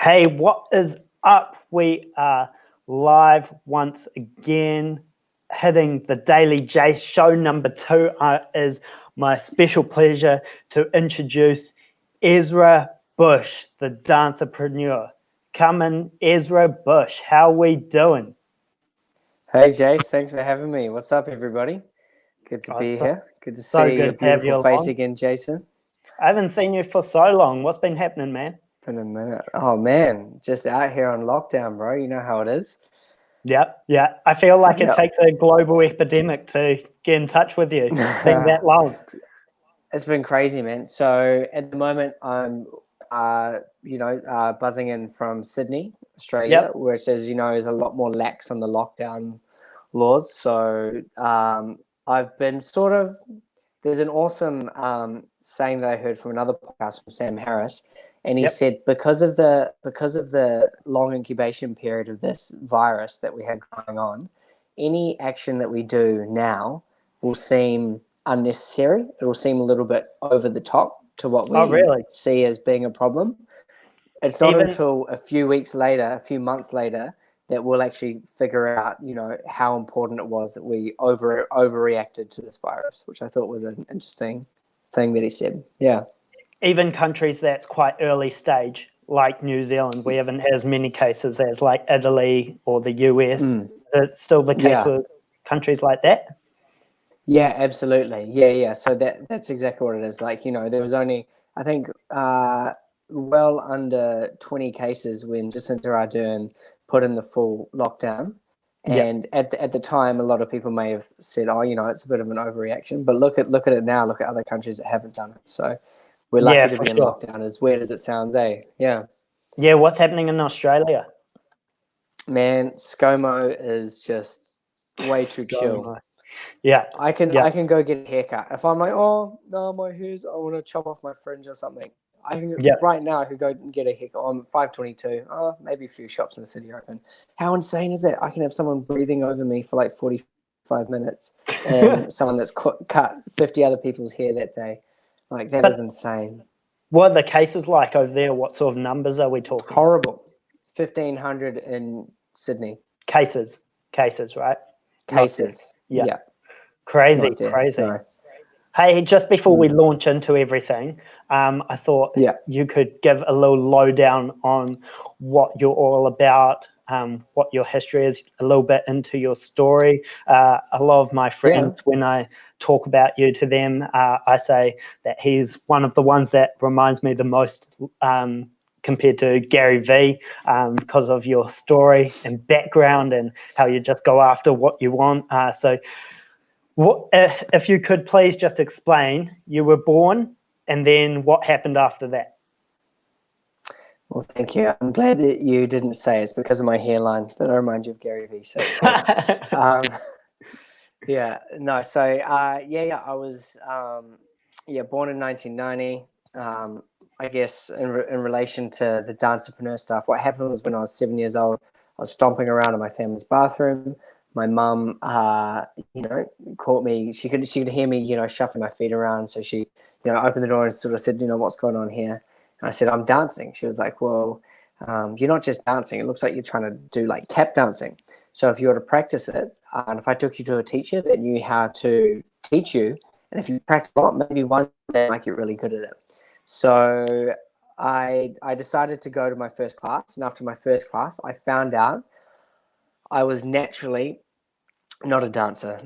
Hey, what is up? We are live once again, hitting the Daily Jace show number 2. Is my special pleasure to introduce Ezra Bush, the Dancerpreneur. Come in, Ezra Bush. How we doing? Hey Jace, thanks for having me. What's up, everybody? Good to be here. Good to see your beautiful face again, Jason. I haven't seen you for so long. What's been happening, man? It's been a minute. Oh man, just out here on lockdown, bro. You know how it is. Yep. I feel like it takes a global epidemic to get in touch with you. It's been that long. It's been crazy, man. So at the moment, I'm, buzzing in from Sydney, Australia, which, as you know, is a lot more lax on the lockdown laws. So I've been sort of. There's an awesome saying that I heard from another podcast from Sam Harris, and he said because of the long incubation period of this virus that we had going on, any action that we do now will seem unnecessary. It will seem a little bit over the top to what we see as being a problem. It's not until a few months later, that we'll actually figure out, how important it was that we overreacted to this virus, which I thought was an interesting thing that he said. Yeah. Even countries that's quite early stage, like New Zealand, we haven't had as many cases as like Italy or the US. Is it still the case with countries like that? Yeah, absolutely. Yeah. So that's exactly what it is. Like, there was only, I think, well under 20 cases when Jacinda Ardern put in the full lockdown. And at the time, a lot of people may have said, "Oh, it's a bit of an overreaction." But look at it now. Look at other countries that haven't done it. So we're lucky to be in lockdown. As weird as it sounds, eh? Yeah. Yeah. What's happening in Australia? Man, ScoMo is just way too chill. Yeah, I can go get a haircut if I'm like, oh no, my hair's, I want to chop off my fringe or something. Right now I could go and get a haircut. I'm 5:22. Oh, maybe a few shops in the city are open. How insane is it? I can have someone breathing over me for like 45 minutes, and someone that's cut 50 other people's hair that day. Like that is insane. What are the cases like over there? What sort of numbers are we talking? Horrible. 1,500 in Sydney. Cases, right? Cases. Yeah. Crazy. No. Hey, just before we launch into everything, I thought you could give a little lowdown on what you're all about, what your history is, a little bit into your story. A lot of my friends, when I talk about you to them, I say that he's one of the ones that reminds me the most compared to Gary Vee, because of your story and background and how you just go after what you want. So if you could please just explain, you were born and then what happened after that? Well, thank you. I'm glad that you didn't say it's because of my hairline that I remind you of Gary Vee. So it's I was born in 1990. I guess in relation to the Dancerpreneur stuff, what happened was when I was 7 years old, I was stomping around in my family's bathroom. My mum, caught me. She could hear me, shuffling my feet around. So she, opened the door and sort of said, what's going on here? And I said, I'm dancing. She was like, well, you're not just dancing. It looks like you're trying to do like tap dancing. So if you were to practice it, and if I took you to a teacher that knew how to teach you, and if you practice a lot, maybe one day you might get really good at it. So I decided to go to my first class. And after my first class, I found out I was naturally not a dancer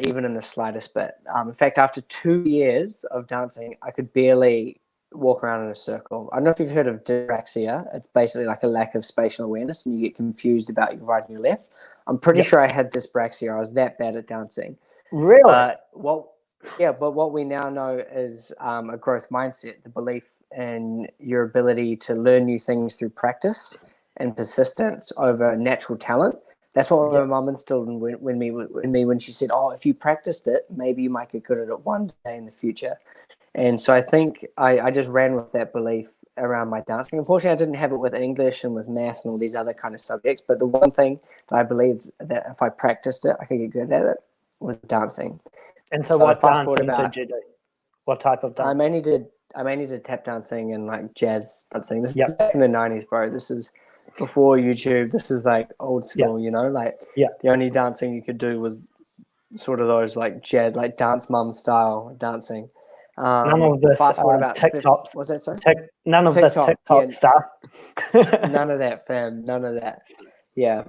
even in the slightest bit. In fact, after 2 years of dancing, I could barely walk around in a circle. I don't know if you've heard of dyspraxia. It's basically like a lack of spatial awareness and you get confused about your right and your left. I'm pretty sure I had dyspraxia. I was that bad at dancing. Really? But what we now know is a growth mindset, the belief in your ability to learn new things through practice and persistence over natural talent. That's what my mum instilled in me when she said, oh, if you practiced it, maybe you might get good at it one day in the future. And so I think I just ran with that belief around my dancing. Unfortunately, I didn't have it with English and with math and all these other kind of subjects. But the one thing that I believed that if I practiced it, I could get good at it was dancing. And so what dancing did you do? What type of dancing? I mainly did did tap dancing and like jazz dancing. This Yep. is back in the 90s, bro. This is before YouTube. This is like old school, you know, like the only dancing you could do was sort of those like jazz, like dance mum style dancing. None of this fast forward about TikTok. what's that, sorry? None of this TikTok stuff. None of that, fam. None of that. Yeah.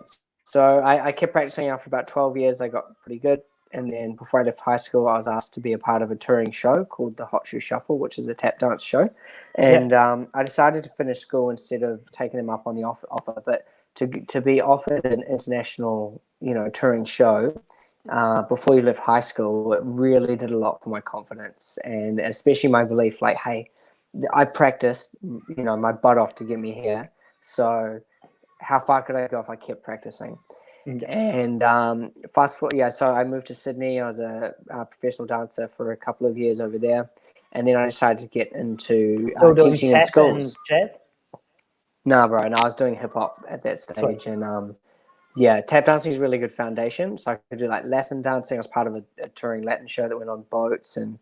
So I kept practicing after about 12 years. I got pretty good. And then before I left high school, I was asked to be a part of a touring show called the Hot Shoe Shuffle, which is a tap dance show. And I decided to finish school instead of taking them up on the offer. But to be offered an international, you know, touring show before you left high school, it really did a lot for my confidence and especially my belief, like, hey, I practiced, you know, my butt off to get me here. So how far could I go if I kept practicing? And fast forward, so I moved to Sydney. I was a professional dancer for a couple of years over there, and then I decided to get into teaching in schools. Jazz? Nah, bro. No, I was doing hip hop at that stage, and tap dancing is a really good foundation. So I could do like Latin dancing. I was part of a touring Latin show that went on boats and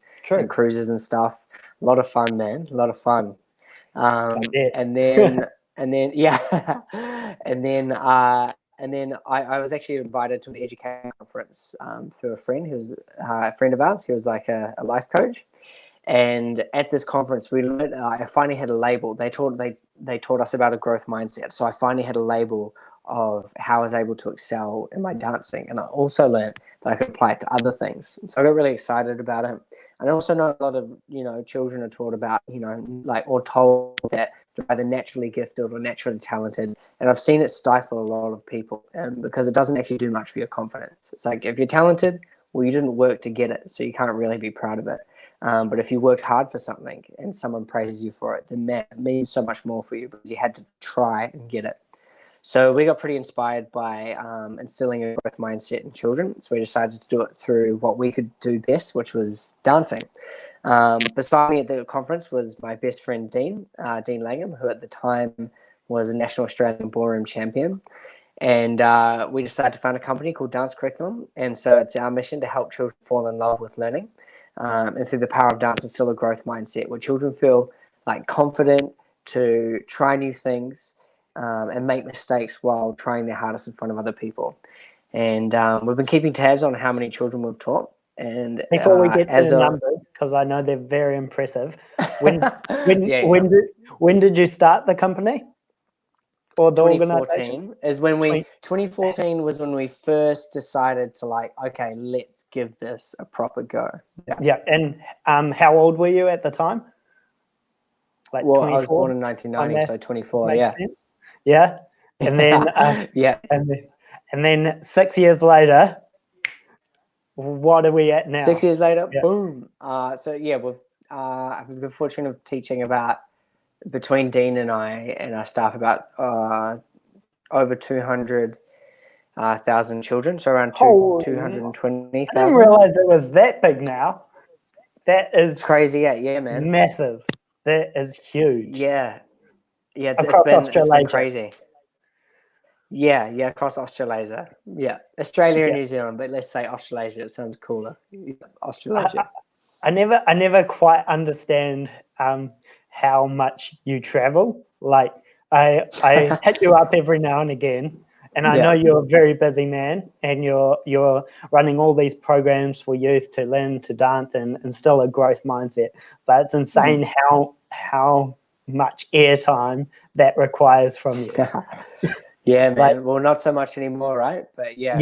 cruises and stuff. A lot of fun, man. A lot of fun. And then And then I was actually invited to an education conference through a friend who was a friend of ours. He was like a life coach. And at this conference, we learned, I finally had a label. They taught us about a growth mindset. So I finally had a label of how I was able to excel in my dancing. And I also learned that I could apply it to other things. So I got really excited about it. And I also know a lot of, you know, children are taught about, you know, like, or told that they're either naturally gifted or naturally talented. And I've seen it stifle a lot of people because it doesn't actually do much for your confidence. It's like, if you're talented, well, you didn't work to get it, so you can't really be proud of it. But if you worked hard for something and someone praises you for it, then that means so much more for you because you had to try and get it. So we got pretty inspired by instilling a growth mindset in children. So we decided to do it through what we could do best, which was dancing. Beside me at the conference was my best friend, Dean Langham, who at the time was a national Australian ballroom champion. And we decided to found a company called Dance Curriculum. And so it's our mission to help children fall in love with learning. And through the power of dance, instill a growth mindset where children feel like confident to try new things and make mistakes while trying their hardest in front of other people. And we've been keeping tabs on how many children we've taught. And before we get to the numbers, because I know they're very impressive, when did you start the company? Or the 2014 is when 2014 was when we first decided to, like, okay, let's give this a proper go. Yeah. And how old were you at the time? Like, well, 24? I was born in 1990, so 24. Yeah. Sense. Yeah. And then and then 6 years later, what are we at now? 6 years later, boom. I've been fortunate of teaching about, between Dean and I and our staff, about over 200,000 children, so around 220,000. I didn't realize it was that big now. It's crazy, yeah, man. Massive. That is huge. Yeah, it's been crazy. Yeah, across Australasia. Yeah, Australia and New Zealand, but let's say Australasia. It sounds cooler. Australasia. I never quite understand how much you travel. Like, I hit you up every now and again, and I know you're a very busy man, and you're running all these programs for youth to learn to dance and instill a growth mindset. But it's insane how much airtime that requires from you. Yeah, man. Like, well, not so much anymore, right? But yeah.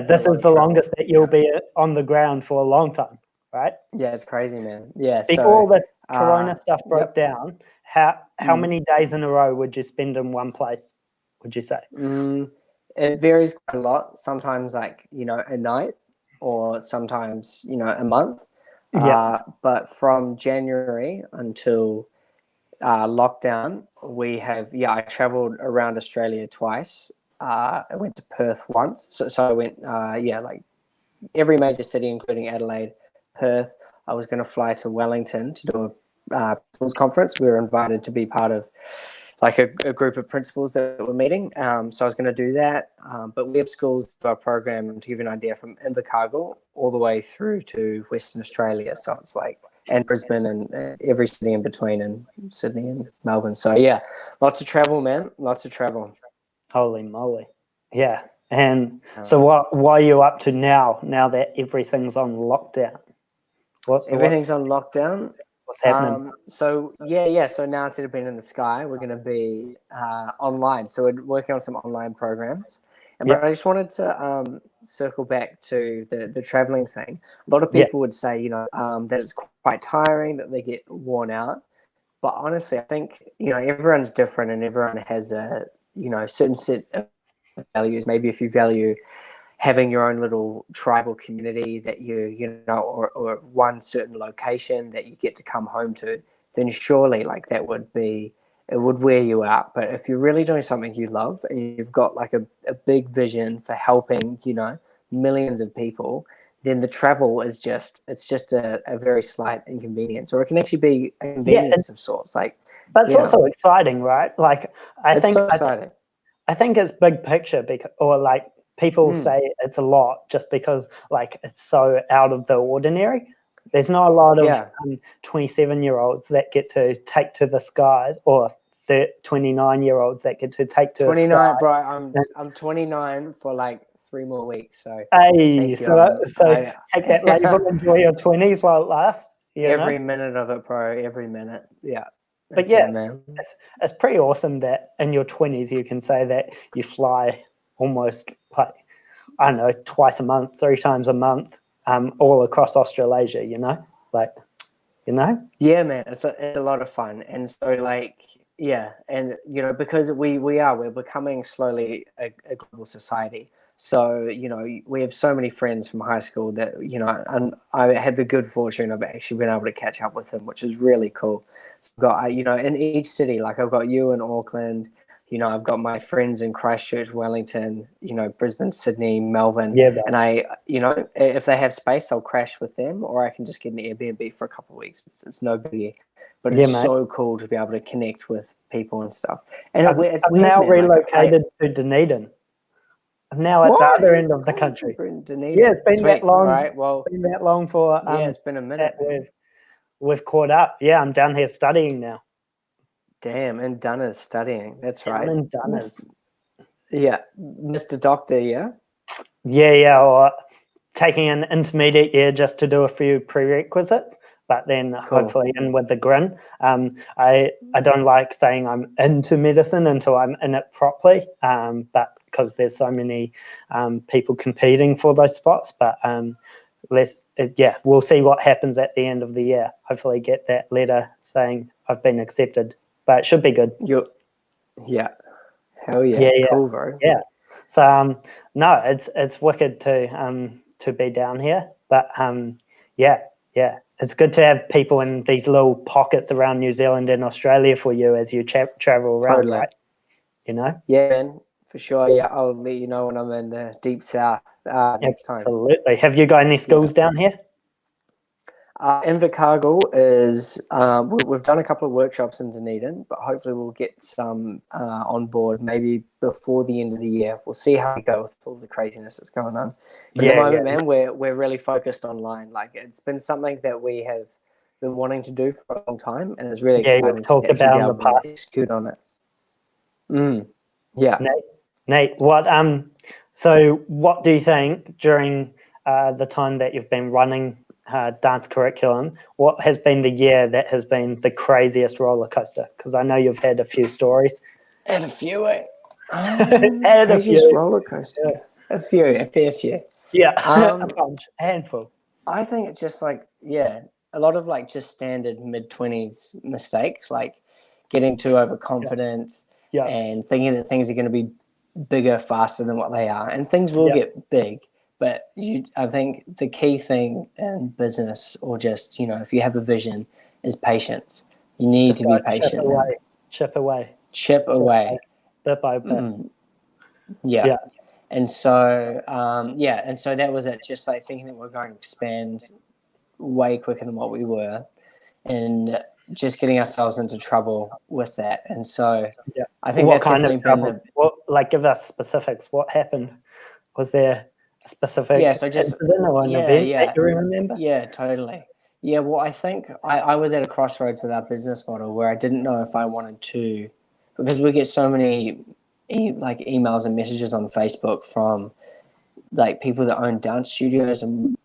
This is the longest that you'll be on the ground for a long time, right? Yeah, it's crazy, man. Yeah. Before all this Corona stuff broke down, how many days in a row would you spend in one place, would you say? It varies quite a lot. Sometimes, like, you know, a night, or sometimes, you know, a month. But from January until lockdown, I traveled around Australia twice. I went to Perth once. So I went, like every major city, including Adelaide, Perth. I was going to fly to Wellington to do a conference. We were invited to be part of like a group of principals that we're meeting. So I was going to do that. But we have schools to our program, to give you an idea, from Invercargill all the way through to Western Australia. So it's like, and Brisbane and every city in between, and Sydney and Melbourne. So yeah, lots of travel, man. Lots of travel. Holy moly. Yeah. And so what are you up to now that everything's on lockdown? Everything's on lockdown. What's happening? So now instead of being in the sky, we're going to be online. So we're working on some online programs. But I just wanted to circle back to the traveling thing. A lot of people would say, that it's quite tiring, that they get worn out. But honestly, I think, everyone's different, and everyone has a, certain set of values. Maybe if you value having your own little tribal community that or one certain location that you get to come home to, then surely like it would wear you out. But if you're really doing something you love, and you've got like a big vision for helping, millions of people, then the travel is just a very slight inconvenience, or it can actually be a convenience of sorts. Like, but it's also exciting, right? Like I think it's big picture, because, or like, people say it's a lot just because like it's so out of the ordinary. There's not a lot of 27-year-olds that get to take to the skies, or 29-year-olds that get to take to 29, bro. I'm 29 for like 3 more weeks. So hey, so take that label, enjoy your 20s while it lasts. Every minute of it, bro. Every minute. Yeah. But man. It's pretty awesome that in your 20s you can say that you fly almost like, I don't know, twice a month, 3 times a month, all across Australasia, Yeah, man, it's a lot of fun. And so like, and because we're becoming slowly a global society. So, we have so many friends from high school that, and I had the good fortune of actually being able to catch up with them, which is really cool. So I've got, in each city, like I've got you in Auckland, I've got my friends in Christchurch, Wellington, Brisbane, Sydney, Melbourne. And I, if they have space, I'll crash with them, or I can just get an Airbnb for a couple of weeks. It's no biggie. But it's so cool to be able to connect with people and stuff. And I've now relocated to Dunedin. I'm now at the other end of the country. Yeah, it's been that long. Right. Well, it's been that long for it's been a minute. We've caught up. Yeah, I'm down here studying now. Damn, and Dunna's studying. That's right. And Dunna's. Yeah, Mr. Doctor. Yeah. Yeah. Or taking an intermediate year just to do a few prerequisites, but then hopefully in with the grin. I don't like saying I'm into medicine until I'm in it properly. But because there's so many people competing for those spots, but we'll see what happens at the end of the year. Hopefully get that letter saying I've been accepted, but it should be good. Hell yeah. Cool, bro. Yeah. So no, it's wicked to be down here, but it's good to have people in these little pockets around New Zealand and Australia for you as you travel around, right? Yeah, man. For sure, yeah. I'll let you know when I'm in the deep south next time. Absolutely. Have you got any schools down here? Invercargill is, we've done a couple of workshops in Dunedin, but hopefully we'll get some on board maybe before the end of the year. We'll see how we go with all the craziness that's going on. But at the moment, man, we're really focused online. Like, it's been something that we have been wanting to do for a long time, and it's really exciting you've talked about in the past. Execute on it. Yeah. Nate, so what do you think during the time that you've been running dance curriculum, what has been the year that has been the craziest roller coaster? Because I know you've had a few stories. Had a few, craziest roller coaster. A fair few. Yeah, a bunch, a handful. I think it's just like, a lot of like just standard mid-20s mistakes, like getting too overconfident and thinking that things are going to be bigger faster than what they are, and things will get big. But I think the key thing in business, or just, if you have a vision, is patience. You need to be patient. Chip away. Bit by bit. Yeah. And so, and so that was it. Just like thinking that we're going to expand way quicker than what we were, and just getting ourselves into trouble with that. And so, I think What that's kind of definitely been trouble? What, like, give us specifics. What happened? Was there a specific so just incident or an event that you remember? yeah, totally. Yeah, well, I think I was at a crossroads with our business model where I didn't know if I wanted to, because we get so many like emails and messages on Facebook from like people that own dance studios and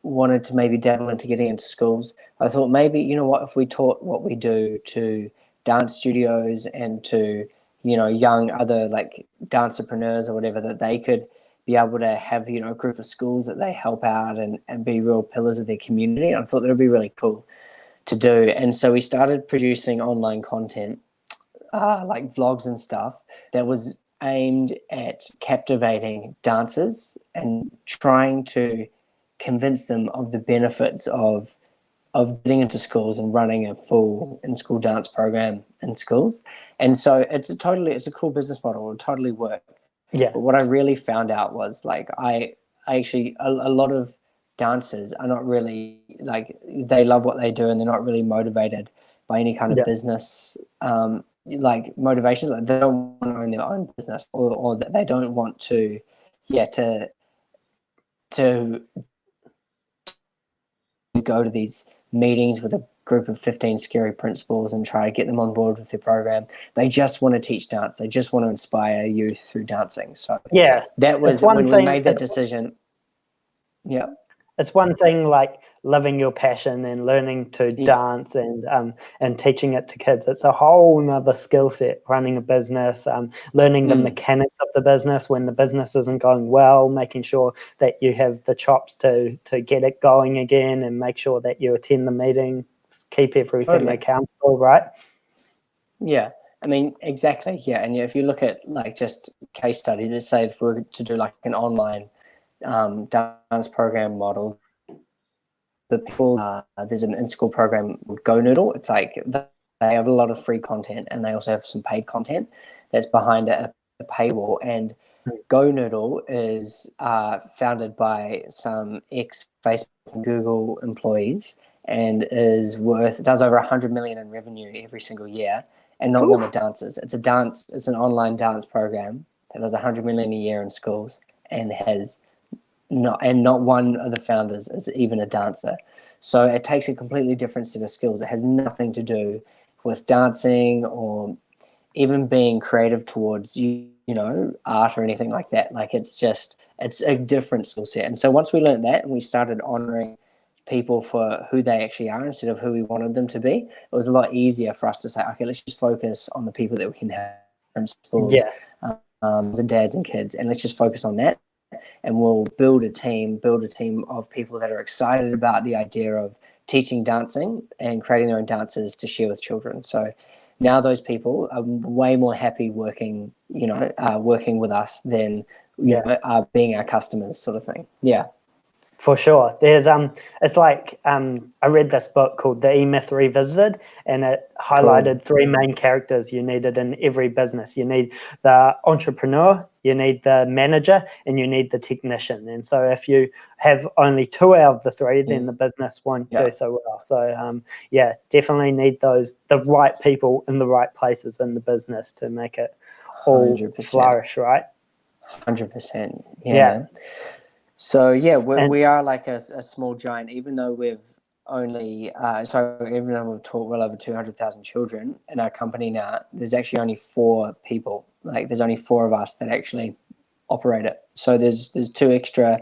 wanted to maybe dabble into getting into schools. I thought maybe, you know what, if we taught what we do to dance studios and to, you know, young other like dancerpreneurs or whatever, that they could be able to have, you know, a group of schools that they help out and be real pillars of their community. I thought that would be really cool to do. And so we started producing online content, like vlogs and stuff, that was aimed at captivating dancers and trying to convince them of the benefits of getting into schools and running a full in-school dance program in schools. And so it's a cool business model. It'll totally work. Yeah. But what I really found out was like I actually a lot of dancers are not really like, they love what they do and they're not really motivated by any kind of business like motivation. Like they don't want to own their own business, or that they don't want to to go to these meetings with a group of 15 scary principals and try to get them on board with their program. They just want to teach dance. They just want to inspire youth through dancing. So Yeah, that was when we made that decision. Yeah. It's one thing like living your passion and learning to dance and teaching it to kids. It's a whole nother skill set, running a business, learning the mechanics of the business when the business isn't going well, making sure that you have the chops to get it going again, and make sure that you attend the meeting, keep everything accountable, right? Yeah. I mean, exactly. Yeah. And if you look at like just case study, let's say if we were to do like an online dance program model, the people, there's an in-school program called Go Noodle. It's like they have a lot of free content and they also have some paid content that's behind a paywall. And Go Noodle is founded by some ex-Facebook and Google employees and does over 100 million in revenue every single year, and not one of the dancers. It's an online dance program that does 100 million a year in schools and has not one of the founders is even a dancer. So it takes a completely different set of skills. It has nothing to do with dancing or even being creative towards art or anything like that. Like it's a different skill set. And so once we learned that and we started honoring people for who they actually are instead of who we wanted them to be, it was a lot easier for us to say, okay, let's just focus on the people that we can have from schools, and dads and kids, and let's just focus on that. And we'll build a team of people that are excited about the idea of teaching dancing and creating their own dances to share with children. So now those people are way more happy working with us than being our customers, sort of thing. Yeah. For sure. There's it's like I read this book called The E-Myth Revisited, and it highlighted three main characters you needed in every business. You need the entrepreneur, you need the manager, and you need the technician. And so if you have only two out of the three, then the business won't do so well. So definitely need the right people in the right places in the business to make it all 100%. Flourish, right? 100%. Yeah. So we are like a small giant, even though we've only even though we've taught well over 200,000 children in our company now. There's actually only 4 people. Like there's only 4 of us that actually operate it. So there's 2 extra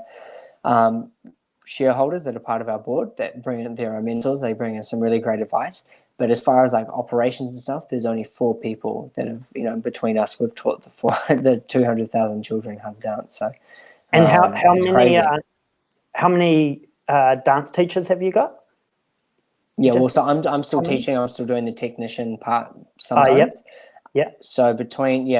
shareholders that are part of our board that bring in their own mentors. They bring in some really great advice. But as far as like operations and stuff, there's only 4 people that have between us we've taught the 200,000 children how to dance. So. And how many dance teachers have you got? Yeah, so I'm still teaching. I'm still doing the technician part sometimes. Yeah. So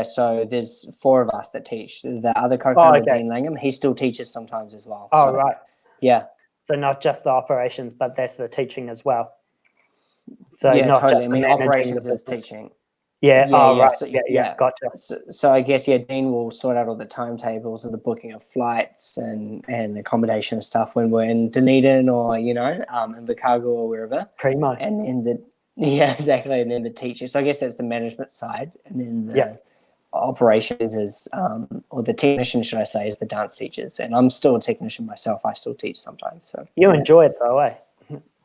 so there's 4 of us that teach. The other co-founder, Dean Langham, he still teaches sometimes as well. Oh, right. Yeah. So not just the operations, but that's the teaching as well. So yeah, not totally. Just I mean, operations is teaching. Yeah. Right. So, Gotcha. So I guess Dean will sort out all the timetables and the booking of flights and accommodation and stuff when we're in Dunedin or in Chicago or wherever. Primo. And then Yeah, exactly. And then the teachers. So I guess that's the management side, and then Yeah. the operations is, or the technician, should I say, is the dance teachers. And I'm still a technician myself. I still teach sometimes. So You enjoy it though, eh?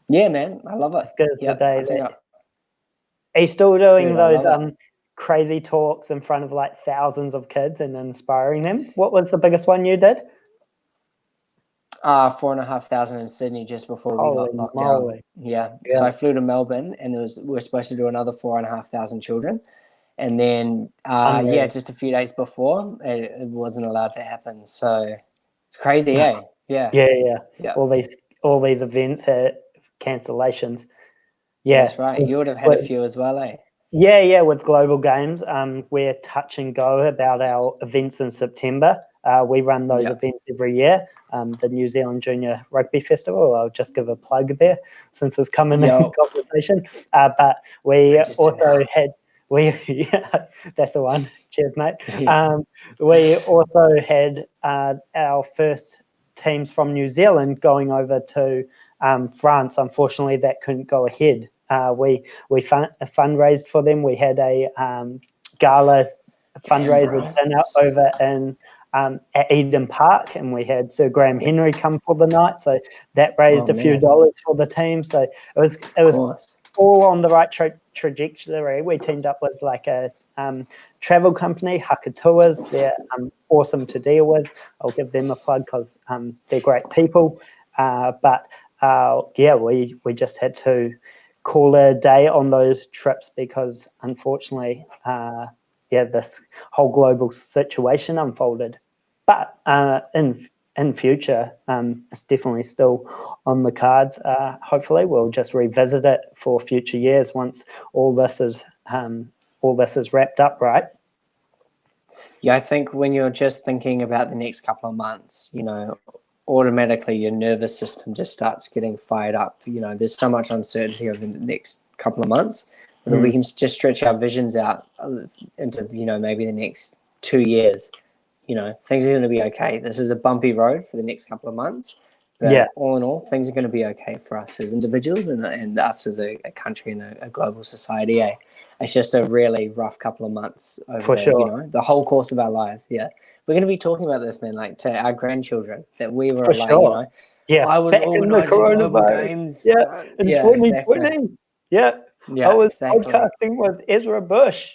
yeah, man, I love it. As good as the Yeah, day I think that. Are you still doing dude, I those love it. crazy talks in front of like thousands of kids and inspiring them? What was the biggest one you did? 4,500 in Sydney just before we Holy got locked down. moly. Yeah. So Yeah. I flew to Melbourne, and we were supposed to do another 4,500 children. And then, Unreal. just a few days before, it wasn't allowed to happen. So it's crazy, eh? Yeah. Yeah. Yeah. All these events had cancellations. Yeah. That's right. You would have had a few as well, eh? Yeah, with Global Games, we're touch and go about our events in September. We run those events every year. The New Zealand Junior Rugby Festival, I'll just give a plug there since it's come in the conversation. But we also had, yeah, that's the one. Cheers, mate. We also had our first teams from New Zealand going over to France. Unfortunately, that couldn't go ahead. We fundraised for them. We had a gala fundraiser dinner over in at Eden Park, and we had Sir Graham Henry come for the night. So that raised a few dollars for the team. So it was all on the right trajectory. We teamed up with like a travel company, Haka Tours. They're awesome to deal with. I'll give them a plug because they're great people. But we just had to call a day on those trips because unfortunately, this whole global situation unfolded. But in future, it's definitely still on the cards. Hopefully, we'll just revisit it for future years once all this is wrapped up, right? Yeah, I think when you're just thinking about the next couple of months, automatically your nervous system just starts getting fired up. There's so much uncertainty over the next couple of months, but if we can just stretch our visions out into, maybe the next 2 years, things are going to be okay. This is a bumpy road for the next couple of months, but all in all, things are going to be okay for us as individuals and us as a country and a global society. It's just a really rough couple of months over the whole course of our lives. Yeah. We're going to be talking about this, man, like to our grandchildren, that we were I was organizing global games. In 2020. Exactly. I was podcasting with Ezra Bush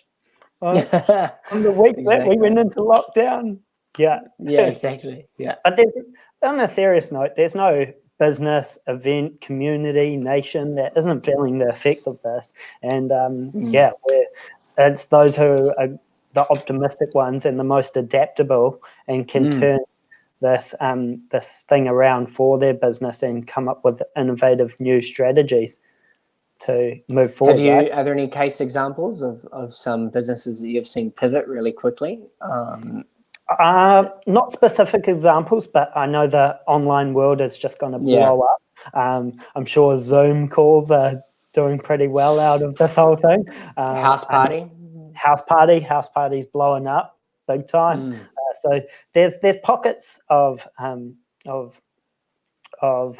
on the week that we went into lockdown. Yeah, exactly. Yeah. But on a serious note, there's no business, event, community, nation that isn't feeling the effects of this. And it's those who are the optimistic ones and the most adaptable and can turn this thing around for their business and come up with innovative new strategies to move forward. Are there any case examples of some businesses that you've seen pivot really quickly? Not specific examples, but I know the online world is just going to blow up. I'm sure Zoom calls are doing pretty well out of this whole thing. House party's blowing up big time. So there's pockets of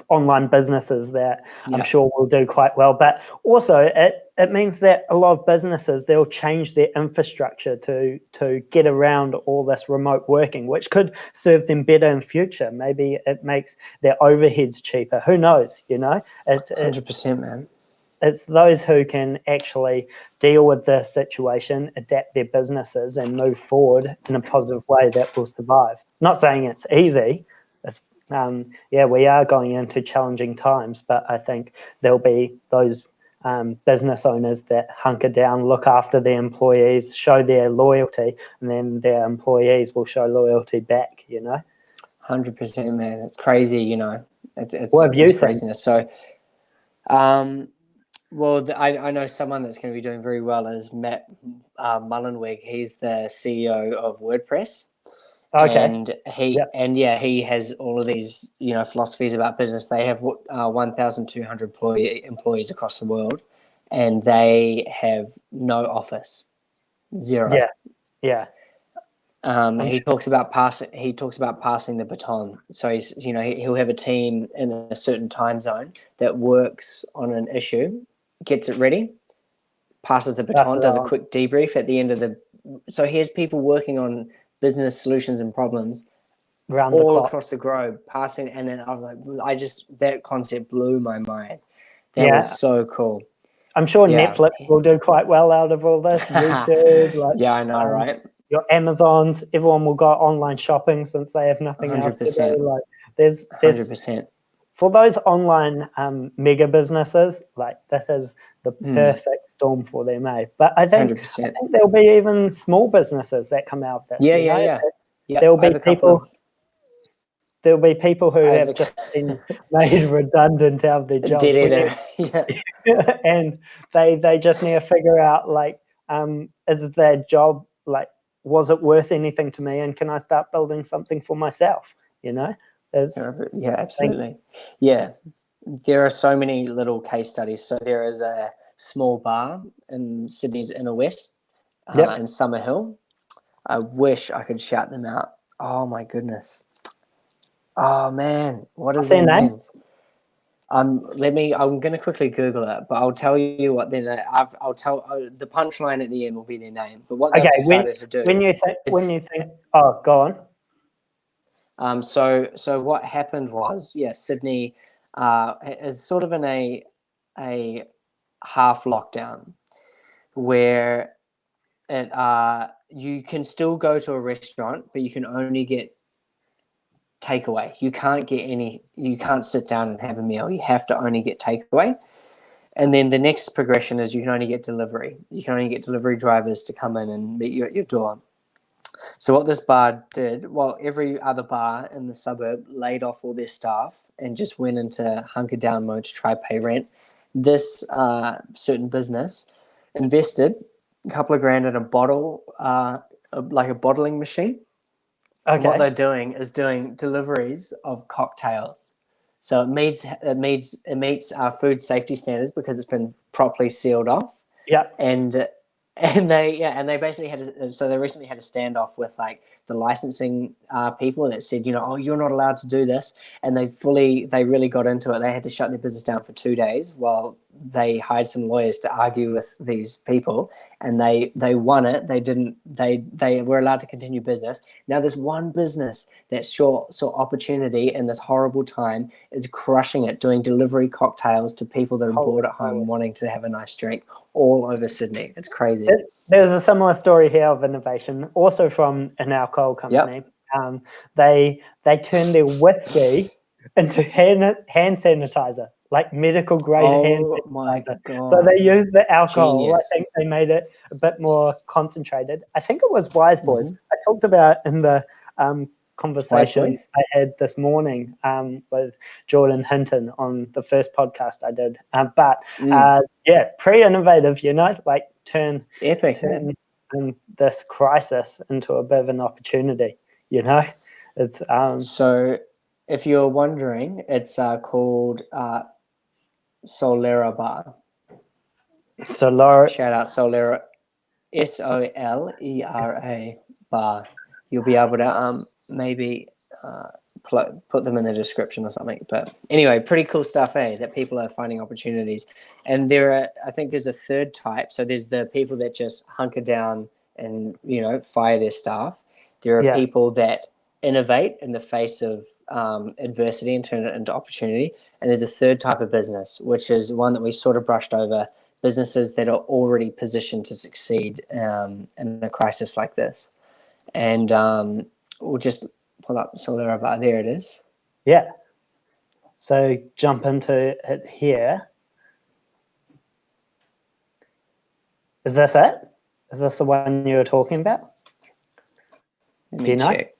online businesses that I'm sure will do quite well. But also it means that a lot of businesses, they'll change their infrastructure to get around all this remote working, which could serve them better in future. Maybe it makes their overheads cheaper. Who knows, 100%, man. It's those who can actually deal with the situation, adapt their businesses and move forward in a positive way that will survive. Not saying it's easy. We are going into challenging times, but I think there'll be those business owners that hunker down, look after their employees, show their loyalty, and then their employees will show loyalty back, 100%, man. It's crazy, it's craziness. So, I know someone that's going to be doing very well is Matt Mullenweg. He's the CEO of WordPress. Okay. And he has all of these, philosophies about business. They have 1,200 employees across the world, and they have no office, zero. Yeah. He talks about passing the baton. So he'll have a team in a certain time zone that works on an issue, gets it ready, passes the baton, does a quick debrief at the end of the. So here's people working on business solutions and problems around all across the globe, passing. And then I was like, that concept blew my mind. That was so cool. I'm sure Netflix will do quite well out of all this. YouTube, like, yeah, I know, right? Your Amazons, everyone will go online shopping since they have nothing 100%. else to do. Like, there's 100%. For those online mega businesses, like this is the perfect storm for them, eh? But I think there'll be even small businesses that come out of this. Yeah. There'll be people. There'll be people who have just been made redundant out of their jobs, and they just need to figure out, like, is their job, like, was it worth anything to me, and can I start building something for myself? Yeah, absolutely. Yeah, there are so many little case studies. So there is a small bar in Sydney's inner west, in Summerhill. I wish I could shout them out. Oh my goodness. Oh man, what is their names? I'm going to quickly Google it, but I'll tell you what. Then I'll tell the punchline at the end will be their name. But what they've decided to do when you think, oh, go on. So what happened was, Sydney is sort of in a half lockdown where you can still go to a restaurant, but you can only get takeaway. You can't sit down and have a meal. You have to only get takeaway. And then the next progression is you can only get delivery. You can only get delivery drivers to come in and meet you at your door. So what this bar did, well, every other bar in the suburb laid off all their staff and just went into hunker down mode to try pay rent. This certain business invested a couple of grand in a bottle, like a bottling machine. Okay. And what they're doing is doing deliveries of cocktails. So it meets our food safety standards because it's been properly sealed off. Yeah. And they basically they recently had a standoff with like the licensing people that said, oh, you're not allowed to do this. And they really got into it. They had to shut their business down for 2 days while they hired some lawyers to argue with these people, and they won it. They were allowed to continue business. Now this one business that saw opportunity in this horrible time is crushing it, doing delivery cocktails to people that are bored at home wanting to have a nice drink all over Sydney. It's crazy. There's a similar story here of innovation, also from an alcohol company. They turned their whiskey into hand sanitizer, like medical grade hand sanitizer. My God. So they used the alcohol. Genius. I think they made it a bit more concentrated. I think it was Wise Boys. I talked about in the conversation I had this morning with Jordan Hinton on the first podcast I did. Pretty innovative, like turn this crisis into a bit of an opportunity. It's so if you're wondering, it's called Solera Bar. Solera. Shout out Solera, Solera Bar. You'll be able to maybe put them in the description or something. But anyway, pretty cool stuff, that people are finding opportunities. And I think there's a third type. So there's the people that just hunker down and, fire their staff. There are people that innovate in the face of adversity and turn it into opportunity. And there's a third type of business, which is one that we sort of brushed over, businesses that are already positioned to succeed in a crisis like this. And we'll just pull up Solera Bar. There it is. Yeah. So jump into it here. Is this it? Is this the one you were talking about? Do you know? Check.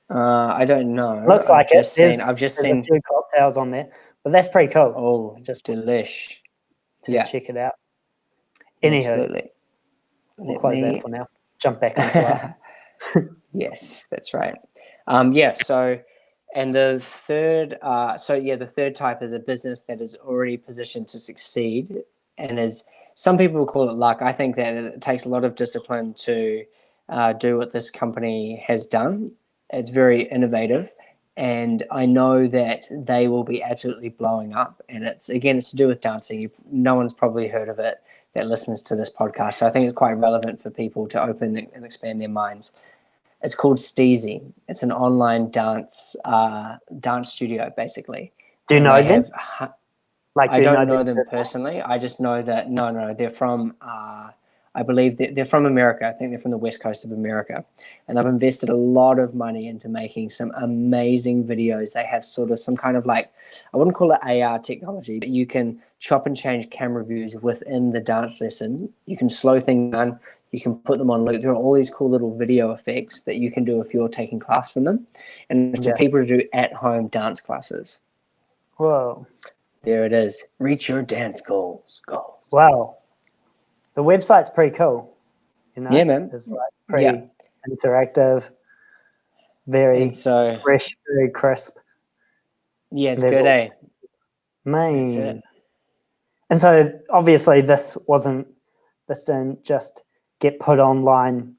I don't know. Looks like I've just seen a few cocktails on there, but that's pretty cool. Oh, just delish. Check it out. Anywho, absolutely. We'll close that for now. Jump back into us. Yes, that's right. So, and the third, the third type is a business that is already positioned to succeed, and some people will call it luck. I think that it takes a lot of discipline to do what this company has done. It's very innovative, and I know that they will be absolutely blowing up. And it's to do with dancing. No one's probably heard of it. that listens to this podcast. So I think it's quite relevant for people to open and expand their minds. It's called Steezy. It's an online dance studio, basically. Do you know them? I don't know them personally. I just know that they're from. I believe they're from America. I think they're from the west coast of America, and they've invested a lot of money into making some amazing videos. They have sort of some kind of like, I wouldn't call it AR technology, but you can chop and change camera views within the dance lesson. You can slow things down. You can put them on loop. There are all these cool little video effects that you can do if you're taking class from them, and for people to do at-home dance classes. Whoa. There it is. Reach your dance goals. Wow. The website's pretty cool. You know? Yeah, man. It's like pretty interactive, very fresh, very crisp. Yeah, it's good, eh? Man. That's it. And so obviously this didn't just get put online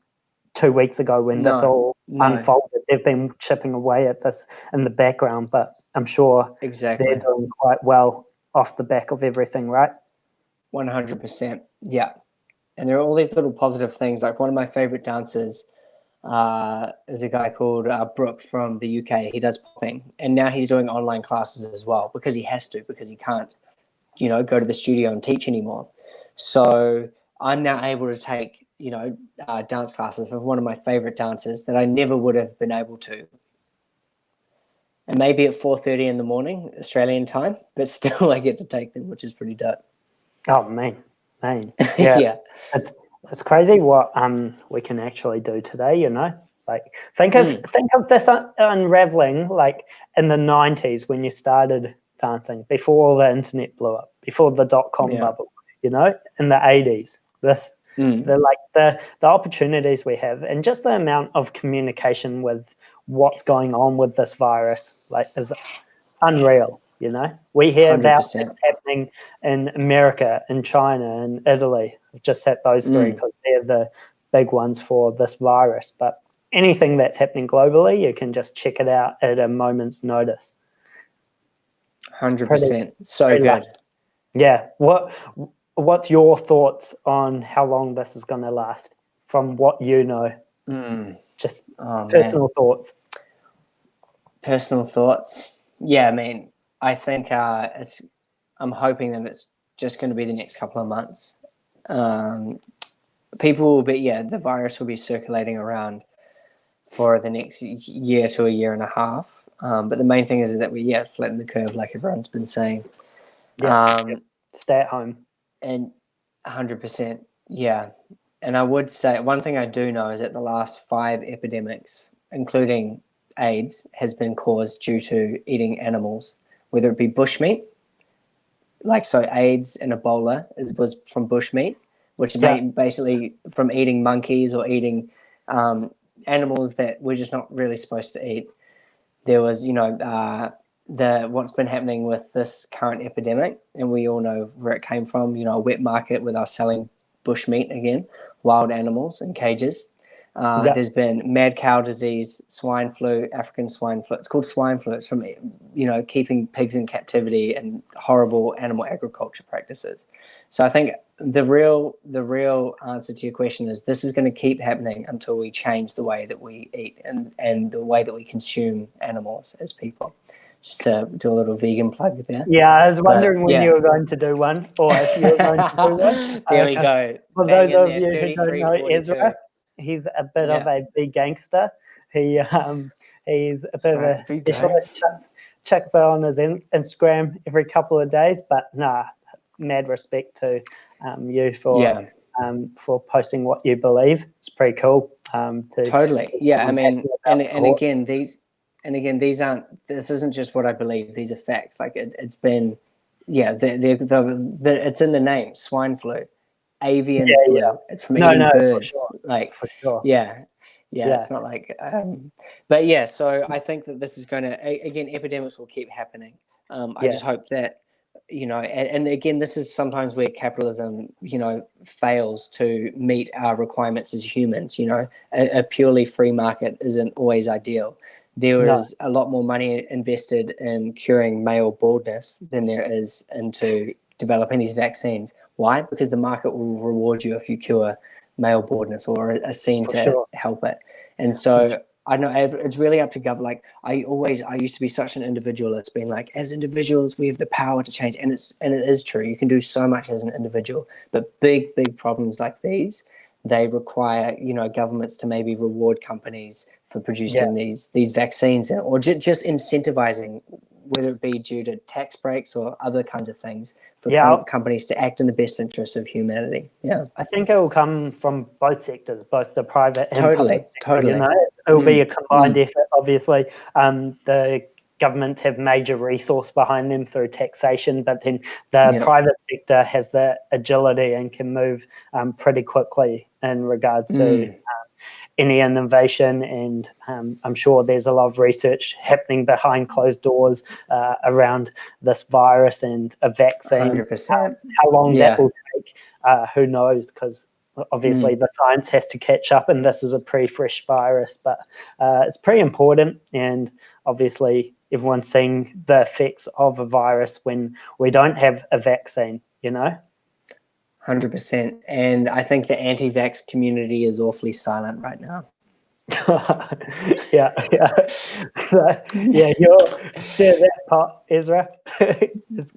2 weeks ago when this all unfolded. They've been chipping away at this in the background, but I'm sure they're doing quite well off the back of everything, right? 100%. Yeah. And there are all these little positive things. Like one of my favorite dancers is a guy called Brooke from the UK. He does popping, and now he's doing online classes as well because he has to, because he can't, go to the studio and teach anymore. So I'm now able to take, dance classes with one of my favorite dancers that I never would have been able to. And maybe at 4:30 in the morning, Australian time, but still I get to take them, which is pretty dope. Oh, man. Yeah. It's crazy what we can actually do today, Like think of this unraveling like in the 90s when you started dancing, before all the internet blew up, before the .com bubble, in the 80s. The opportunities we have and just the amount of communication with what's going on with this virus is unreal. We hear 100%. About what's happening in America, in China, in Italy. We've just had those three because they're the big ones for this virus. But anything that's happening globally, you can just check it out at a moment's notice. 100%. So good. Yeah. What's your thoughts on how long this is going to last from what you know? Just personal thoughts. Personal thoughts. Yeah, I mean, I think I'm hoping that it's just going to be the next couple of months. People will be, the virus will be circulating around for the next year to a year and a half. But the main thing is that we flatten the curve, like everyone's been saying. Stay at home. And 100%, yeah. And I would say one thing I do know is that the last 5 epidemics, including AIDS, has been caused due to eating animals, whether it be bushmeat, so AIDS and Ebola was from bushmeat, which is basically from eating monkeys or eating animals that we're just not really supposed to eat. There was, what's been happening with this current epidemic, and we all know where it came from, a wet market with us selling bushmeat again, wild animals in cages. There's been mad cow disease, swine flu, African swine flu. It's called swine flu. It's from, keeping pigs in captivity and horrible animal agriculture practices. So I think the real answer to your question is this is going to keep happening until we change the way that we eat and the way that we consume animals as people. Just to do a little vegan plug there. Yeah, I was wondering when you were going to do one, or if you were going to do one. There we go. For those of you who don't know 42. Ezra, he's a bit of a big gangster. He's a bit of a specialist. Checks on his Instagram every couple of days, but mad respect to you for posting what you believe. It's pretty cool. Totally. Yeah, I mean, and again, this isn't just what I believe. These are facts. Like it's been, it's in the name, swine flu, avian flu. Yeah. It's from eating birds. For sure. Yeah. It's not like, but so I think that this is going to, again, epidemics will keep happening. I just hope that, and again, this is sometimes where capitalism, fails to meet our requirements as humans. A purely free market isn't always ideal. There is a lot more money invested in curing male baldness than there is into developing these vaccines. Why? Because the market will reward you if you cure male baldness or are seen to help it. And so I know it's really up to government. Like I used to be such an individualist, being like, as individuals, we have the power to change. And it is true. You can do so much as an individual, but big problems like these, they require, governments to maybe reward companies for producing these vaccines, or just incentivizing, whether it be due to tax breaks or other kinds of things, for companies to act in the best interest of humanity. Yeah, I think it will come from both sectors, both the private and public sector. Totally. It will be a combined effort. Obviously, the governments have major resource behind them through taxation, but then the private sector has the agility and can move pretty quickly in regards to any innovation, and I'm sure there's a lot of research happening behind closed doors around this virus and a vaccine. 100%. How long that will take, who knows, because obviously the science has to catch up, and this is a pretty fresh virus, but it's pretty important. And obviously everyone's seeing the effects of a virus when we don't have a vaccine, 100%. And I think the anti-vax community is awfully silent right now. yeah. So, you're stir that pot, Ezra.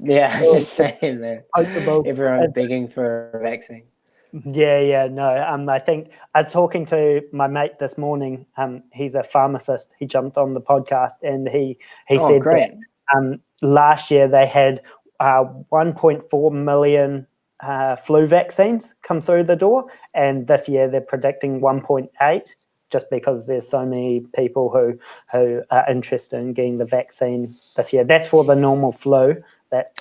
Just saying, man. Everyone's begging for a vaccine. No. I think I was talking to my mate this morning. He's a pharmacist. He jumped on the podcast, and he said great. that last year they had 1.4 million flu vaccines come through the door, and this year they're predicting 1.8, just because there's so many people who are interested in getting the vaccine this year. That's for the normal flu that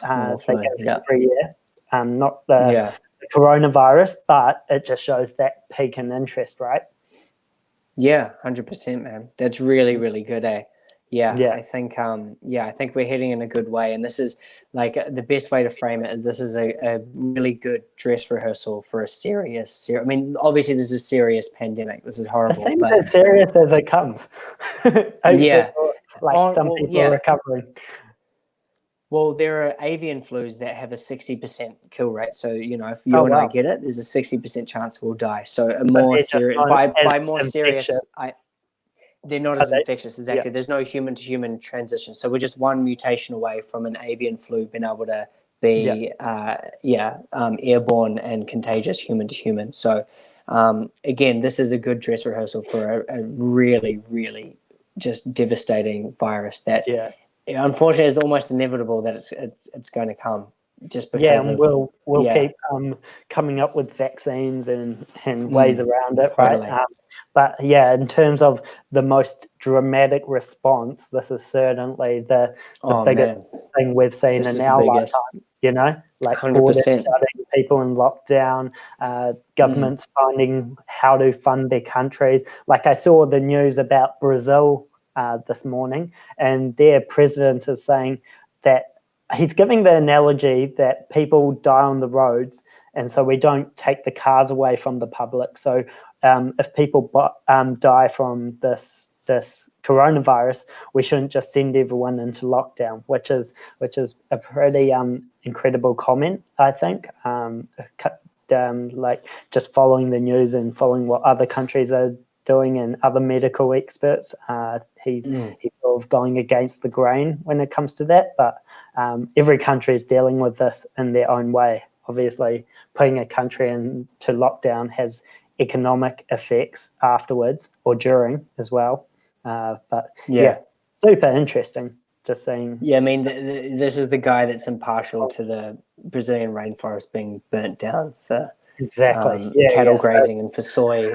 they get every year, not the coronavirus, but it just shows that peak in interest, right? 100%, man. That's really, really good, eh? I think we're heading in a good way, and this is like the best way to frame it is this is a really good dress rehearsal for a serious. I mean, obviously this is a serious pandemic. This is horrible. It seems as serious as it comes. Some people are recovering. Well, there are avian flus that have a 60% kill rate. So, if you and I get it, there's a 60% chance we'll die. So a more serious, by more serious, they're not as infectious, exactly. There's no human-to-human transition. So we're just one mutation away from an avian flu being able to be, airborne and contagious human-to-human. So, again, this is a good dress rehearsal for a really, really just devastating virus that, unfortunately, it's almost inevitable that it's going to come. Just because we'll keep coming up with vaccines and ways around it, totally. Right? But in terms of the most dramatic response, this is certainly the biggest thing we've seen in our lifetime. Like 100%. Borders shutting, people in lockdown, governments finding how to fund their countries. Like I saw the news about Brazil this morning, and their president is saying that he's giving the analogy that people die on the roads, and so we don't take the cars away from the public. So if people die from this coronavirus, we shouldn't just send everyone into lockdown, which is a pretty incredible comment, I think. Like just following the news and following what other countries are doing and other medical experts, he's sort of going against the grain when it comes to that. But every country is dealing with this in their own way. Obviously, putting a country into lockdown has economic effects afterwards or during as well. But super interesting. Just saying. I mean, this is the guy that's impartial to the Brazilian rainforest being burnt down for cattle grazing and for soy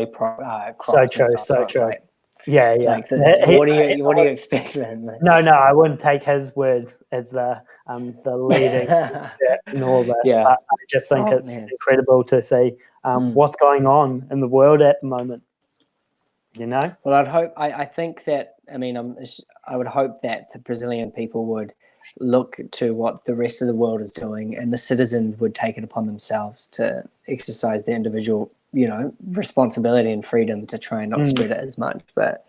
crops. So true. So true. Like, what do you expect, man? No, I wouldn't take his word as the leading and all that. But I just think it's incredible to see what's going on in the world at the moment. Well, I think that, I would hope that the Brazilian people would look to what the rest of the world is doing, and the citizens would take it upon themselves to exercise their individual, responsibility and freedom to try and not spread it as much. But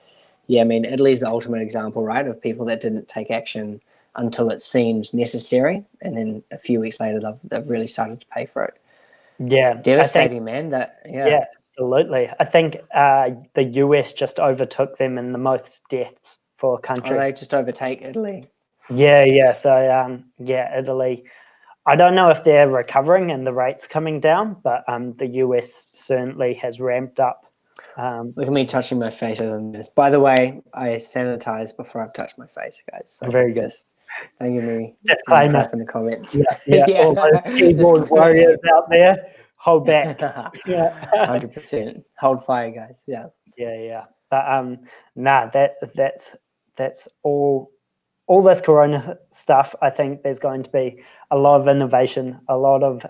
Italy's the ultimate example, right, of people that didn't take action until it seemed necessary, and then a few weeks later they've really started to pay for it. Yeah, Devastating, man. Yeah, absolutely. I think the US just overtook them in the most deaths for a country. Oh, they just overtake Italy. Yeah. So yeah, Italy. I don't know if they're recovering and the rates coming down, but the US certainly has ramped up. Look at me touching my face as I'm this. By the way, I sanitize before I've touched my face, guys. So very good. just don't give me any Disclaimer. crap in the comments. Yeah. All those keyboard warriors out there, hold back. Yeah. 100%. Hold fire, guys. Yeah. Yeah. But nah, that's all this corona stuff. I think there's going to be a lot of innovation, a lot of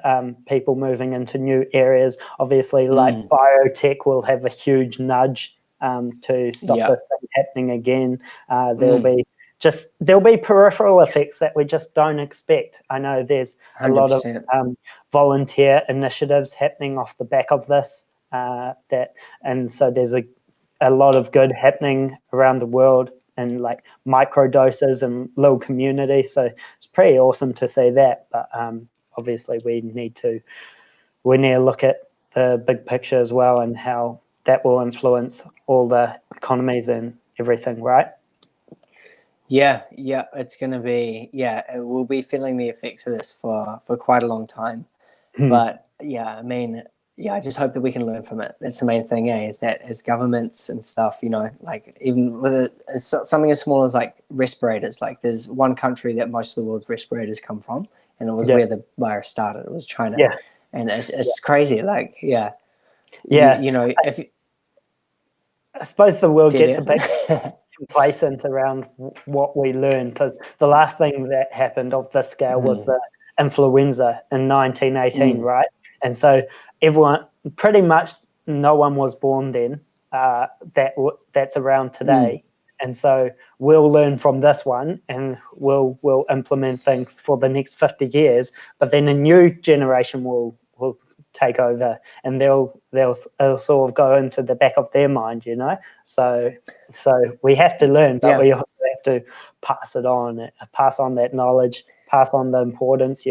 people moving into new areas. Obviously, like biotech will have a huge nudge to stop this thing happening again. There'll be peripheral effects that we just don't expect. I know there's 100%. A lot of volunteer initiatives happening off the back of this. And so there's a lot of good happening around the world, and like micro doses and little community. So it's pretty awesome to see that. But obviously we need to look at the big picture as well, and how that will influence all the economies and everything, right? Yeah, it's going to be, we'll be feeling the effects of this for quite a long time. But yeah, I mean, I just hope that we can learn from it. That's the main thing, is that as governments and stuff, like even with something as small as like respirators, like there's one country that most of the world's respirators come from, and it was where the virus started. It was China. Yeah. And it's crazy. Like, if I suppose the world gets a bit complacent around what we learn, because the last thing that happened of this scale was the influenza in 1918, right? And so everyone, pretty much no one was born then that's around today. And so we'll learn from this one, and we'll implement things for the next 50 years, but then a new generation will take over, and they'll sort of go into the back of their mind, so we have to learn, but we also have to pass on that knowledge, pass on the importance.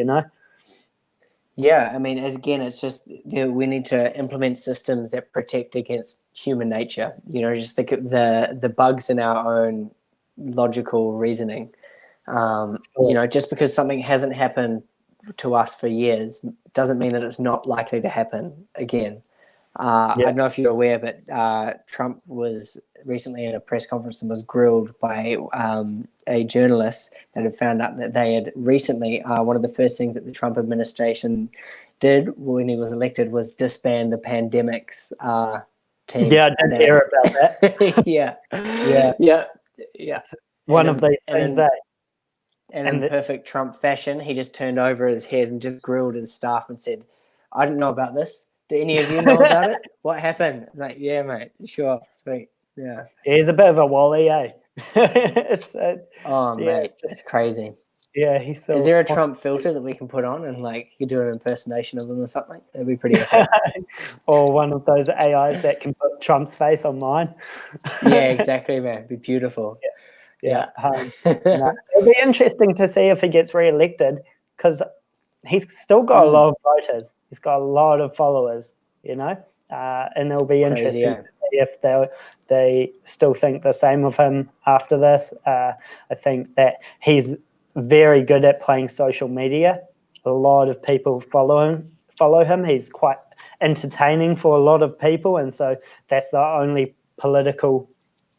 Yeah, I mean, again, it's just we need to implement systems that protect against human nature. Just think of the bugs in our own logical reasoning. Just because something hasn't happened to us for years doesn't mean that it's not likely to happen again. I don't know if you're aware, but Trump was recently at a press conference and was grilled by a journalist that had found out that they had recently, one of the first things that the Trump administration did when he was elected was disband the pandemics team. Yeah, I did hear about that. Yeah. One of these things, And in perfect Trump fashion, he just turned over his head and just grilled his staff and said, "I didn't know about this. Do any of you know about it? What happened?" Like, yeah, mate, sure, sweet, yeah. He's a bit of a wally, mate, it's crazy. Yeah, Is there a Trump filter that we can put on and like you do an impersonation of him or something? That'd be pretty epic. Or one of those AIs that can put Trump's face on mine. Yeah, exactly, man. It'd be beautiful. Yeah. It'll be interesting to see if he gets re-elected, because he's still got a lot of voters. He's got a lot of followers, and it'll be interesting to see if they still think the same of him after this. I think that he's very good at playing social media. A lot of people follow him. He's quite entertaining for a lot of people, and so that's the only political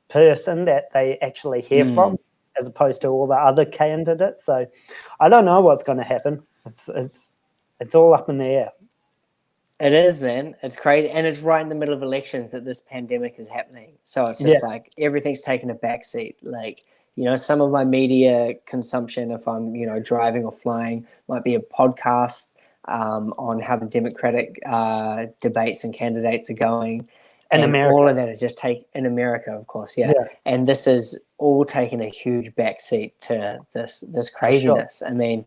person that they actually hear from, as opposed to all the other candidates. So I don't know what's going to happen. It's all up in the air. It is, man. It's crazy, and it's right in the middle of elections that this pandemic is happening. So it's just like everything's taken a backseat. Like, some of my media consumption, if I'm driving or flying, might be a podcast on how the Democratic debates and candidates are going. And America. All of that is just in America, of course, yeah. And this is all taking a huge backseat to this craziness. Sure. I mean,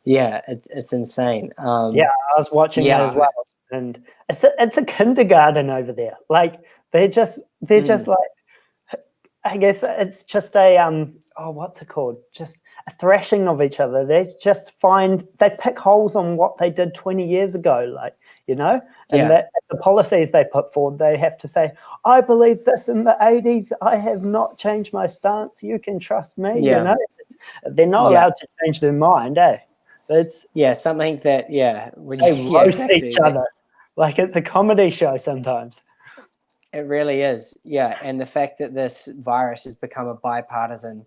yeah, it's insane. I was watching it as well, and it's a kindergarten over there. Like they're just like, I guess it's just a what's it called? Just a thrashing of each other. They pick holes on what they did 20 years ago, like, and that the policies they put forward, they have to say, I believe this in the 80s. I have not changed my stance. You can trust me. They're not allowed to change their mind, eh? It's something that they roast each other like it's a comedy show sometimes. It really is, and the fact that this virus has become a bipartisan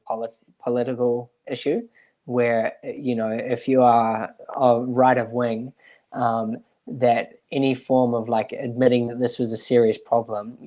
political issue, where if you are a right of wing, that any form of like admitting that this was a serious problem,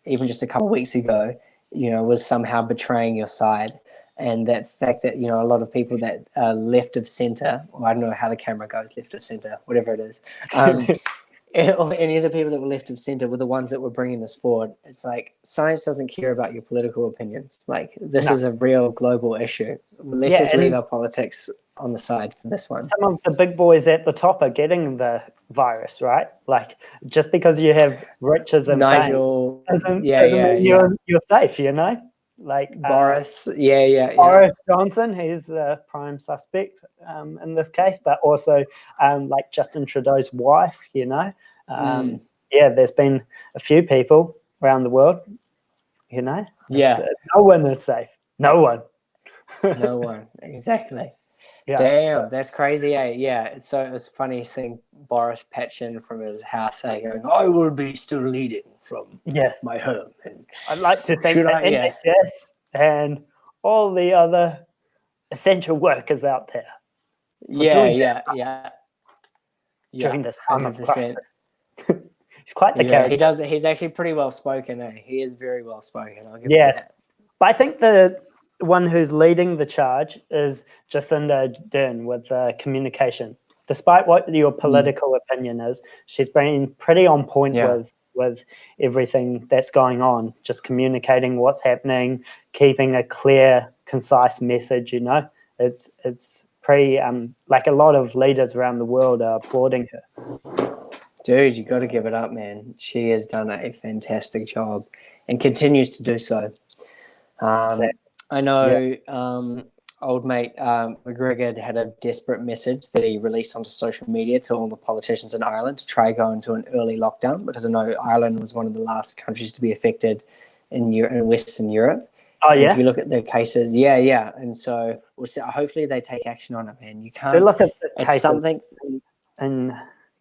even just a couple of weeks ago, was somehow betraying your side. And that fact that, a lot of people that are left of center, or I don't know how the camera goes, left of center, whatever it is, or any of the people that were left of center were the ones that were bringing this forward. It's like, science doesn't care about your political opinions. Like, this is a real global issue. Let's just leave our politics on the side for this one. Some of the big boys at the top are getting the virus, right? Like, just because you have riches and Nigel, fame doesn't mean you're safe, Like Boris, Boris Johnson, he's the prime suspect in this case, but also like Justin Trudeau's wife, there's been a few people around the world, no one is safe. No one. No one, exactly. Yeah. Damn, that's crazy, eh? Yeah, so it was funny seeing Boris patch in from his house, going, I will be still leading from my home. And I'd like to thank the NHS and all the other essential workers out there. During this time of crisis. He's quite the character. He's actually pretty well spoken, eh? He is very well spoken. I'll give him that. But I think the one who's leading the charge is Jacinda Ardern with communication. Despite what your political opinion is, she's been pretty on point with everything that's going on, just communicating what's happening, keeping a clear, concise message, It's pretty, like a lot of leaders around the world are applauding her. Dude, you got to give it up, man. She has done a fantastic job and continues to do so. I know old mate McGregor had a desperate message that he released onto social media to all the politicians in Ireland to try go into an early lockdown, because I know Ireland was one of the last countries to be affected in Western Europe. Oh, yeah? If you look at the cases, and so hopefully they take action on it, man. You can't. So look at the cases. It's something. And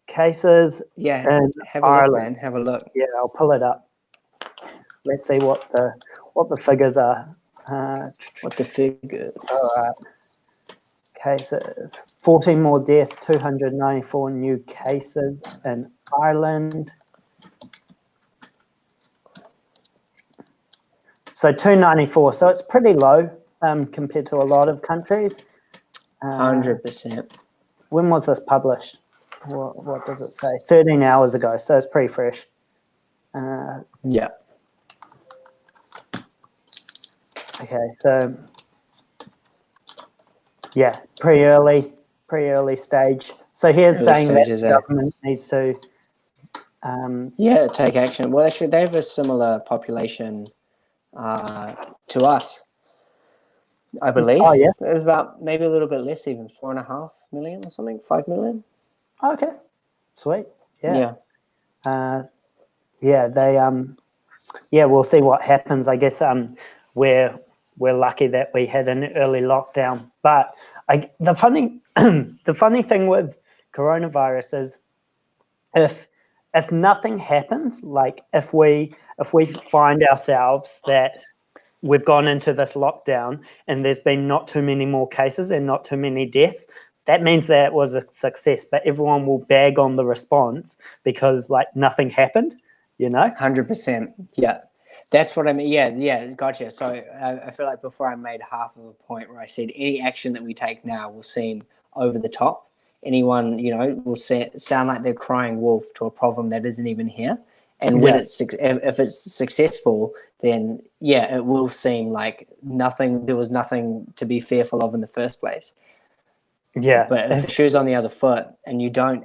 cases. Yeah, in have a Ireland. look, man. Have a look. Yeah, I'll pull it up. Let's see what the figures are. What the figures? All right. Cases. 14 more deaths. 294 new cases in Ireland. So 294. So it's pretty low compared to a lot of countries. 100%. When was this published? What does it say? 13 hours ago. So it's pretty fresh. Yeah. Okay, so pretty early stage. So here's saying that the government needs to take action. Well, actually, they have a similar population to us, I believe. Oh, yeah? It was about maybe a little bit less, even 4.5 million or something, 5 million. Okay, sweet. Yeah. We'll see what happens. I guess we're lucky that we had an early lockdown. But the funny thing with coronavirus is if nothing happens, like if we find ourselves that we've gone into this lockdown and there's been not too many more cases and not too many deaths, that means that it was a success. But everyone will bag on the response because like nothing happened, 100%. Yeah. That's what I mean. Yeah, gotcha. So I feel like before I made half of a point where I said any action that we take now will seem over the top. Anyone, will sound like they're crying wolf to a problem that isn't even here. And when if it's successful, then it will seem like there was nothing to be fearful of in the first place. Yeah. But if the shoe's on the other foot and you don't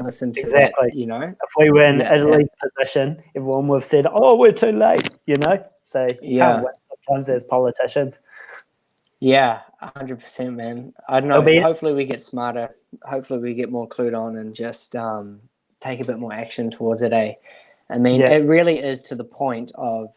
listen to exactly. that, if we were in Italy's position, everyone would have said, "Oh, we're too late," So you can't win sometimes as politicians. Yeah, 100%, man. I don't know. Hopefully we get smarter. Hopefully we get more clued on and just take a bit more action towards it. I mean, it really is to the point of,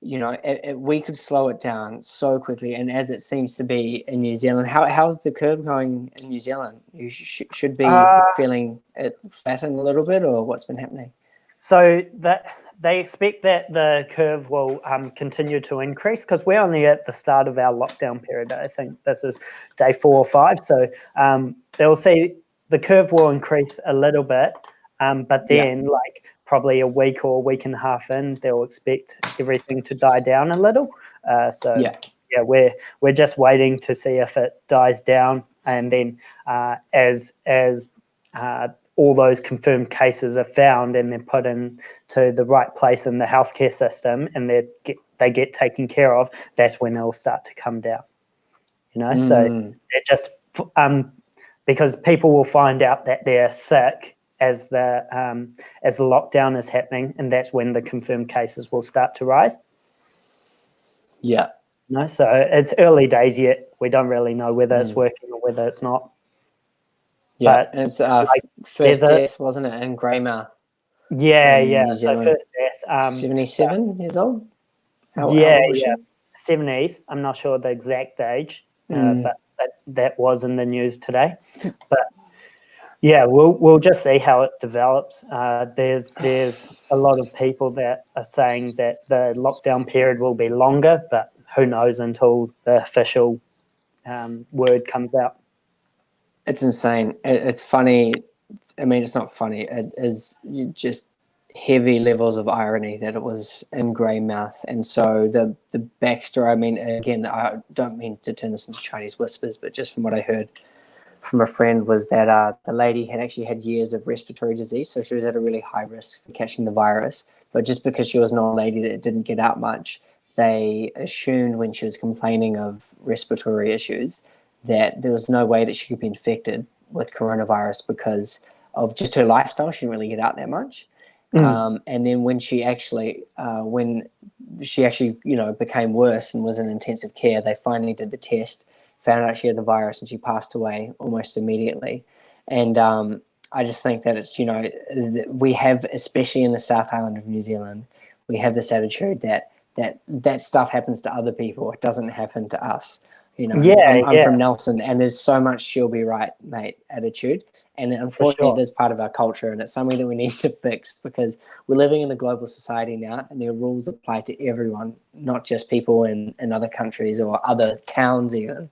we could slow it down so quickly. And as it seems to be in New Zealand, how's the curve going in New Zealand? You should be feeling it flatten a little bit, or what's been happening? So that they expect that the curve will continue to increase, because we're only at the start of our lockdown period. I think this is day 4 or 5. So they'll see the curve will increase a little bit, but then like probably a week or a week and a half in, they'll expect everything to die down a little. We're just waiting to see if it dies down, and then as all those confirmed cases are found and they're put into the right place in the healthcare system, and they get taken care of, that's when it'll start to come down. So it just because people will find out that they're sick as the lockdown is happening, and that's when the confirmed cases will start to rise. Yeah. So it's early days yet. We don't really know whether it's working or whether it's not. Yeah, and it's first death, wasn't it, in Greymouth? Yeah. So first death. 77 years old? How old was she? 70s. I'm not sure the exact age, but that was in the news today. But yeah, we'll just see how it develops. There's a lot of people that are saying that the lockdown period will be longer, but who knows until the official word comes out. It's insane. It's funny. I mean, it's not funny. It is just heavy levels of irony that it was in Greymouth. And so the backstory, I mean, again, I don't mean to turn this into Chinese whispers, but just from what I heard from a friend was that the lady had actually had years of respiratory disease. So she was at a really high risk for catching the virus. But just because she was an old lady that didn't get out much, they assumed when she was complaining of respiratory issues that there was no way that she could be infected with coronavirus because of just her lifestyle. She didn't really get out that much. And then when she actually, became worse and was in intensive care, they finally did the test, found out she had the virus, and she passed away almost immediately. And I just think that it's, we have, especially in the South Island of New Zealand, we have this attitude that stuff happens to other people. It doesn't happen to us. I'm from Nelson, and there's so much she'll be right, mate attitude. And unfortunately, it is part of our culture, and it's something that we need to fix, because we're living in a global society now, and their rules apply to everyone, not just people in other countries or other towns even.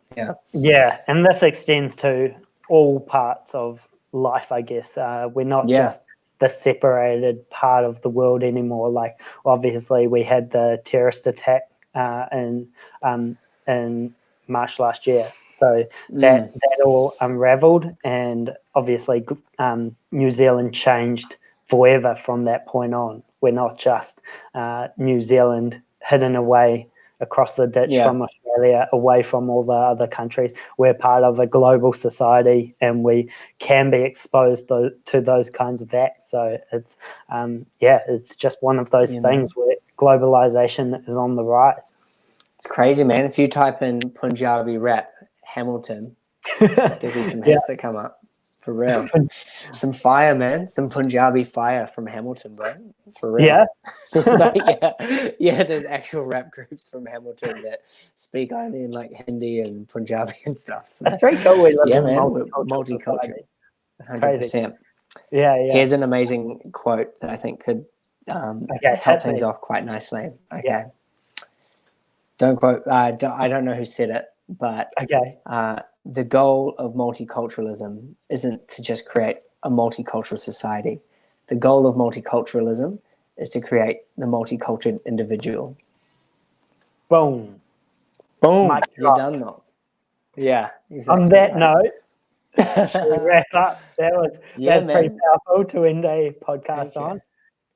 Yeah, and this extends to all parts of life, I guess. We're not just the separated part of the world anymore. Like, obviously, we had the terrorist attack in March last year, so that all unraveled, and obviously New Zealand changed forever from that point on. We're not just New Zealand hidden away across the ditch from Australia, away from all the other countries. We're part of a global society, and we can be exposed to those kinds of acts. So it's it's just one of those things where globalization is on the rise. It's crazy, man. If you type in Punjabi rap Hamilton, there'll be some hits that come up. For real. Some fire, man. Some Punjabi fire from Hamilton, bro. For real. Yeah. There's actual rap groups from Hamilton that speak only in like Hindi and Punjabi and stuff. So that's pretty cool. We live in multicultural. 100%. Yeah. Here's an amazing quote that I think could top things off quite nicely. Okay. Yeah. Don't quote. I don't know who said it, but the goal of multiculturalism isn't to just create a multicultural society. The goal of multiculturalism is to create the multicultural individual. Boom. You're done though. Yeah. Exactly. On that note, should we wrap up? That was pretty powerful to end a podcast on.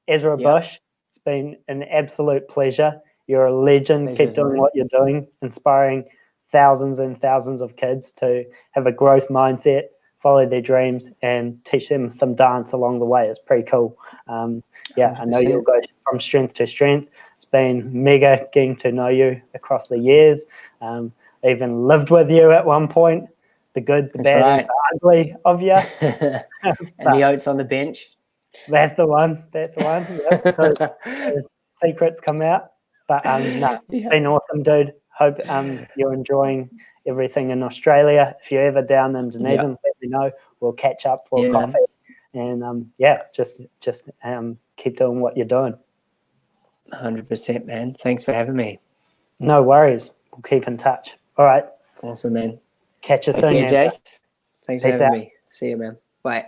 Ezra Bush, it's been an absolute pleasure. You're a legend. Keep doing what you're doing, inspiring thousands and thousands of kids to have a growth mindset, follow their dreams, and teach them some dance along the way. It's pretty cool. I know you'll go from strength to strength. It's been mega getting to know you across the years. even lived with you at one point. The good, the bad, and the ugly of you. And the oats on the bench. That's the one. That's the one. Yep. Those secrets come out. But no, it's been awesome, dude. Hope you're enjoying everything in Australia. If you're ever down in Dunedin, let me know. We'll catch up for coffee. Man. And just keep doing what you're doing. 100%, man. Thanks for having me. No worries. We'll keep in touch. All right. Awesome, man. Catch you soon. Okay, Jace. Thanks for having me. See you, man. Bye.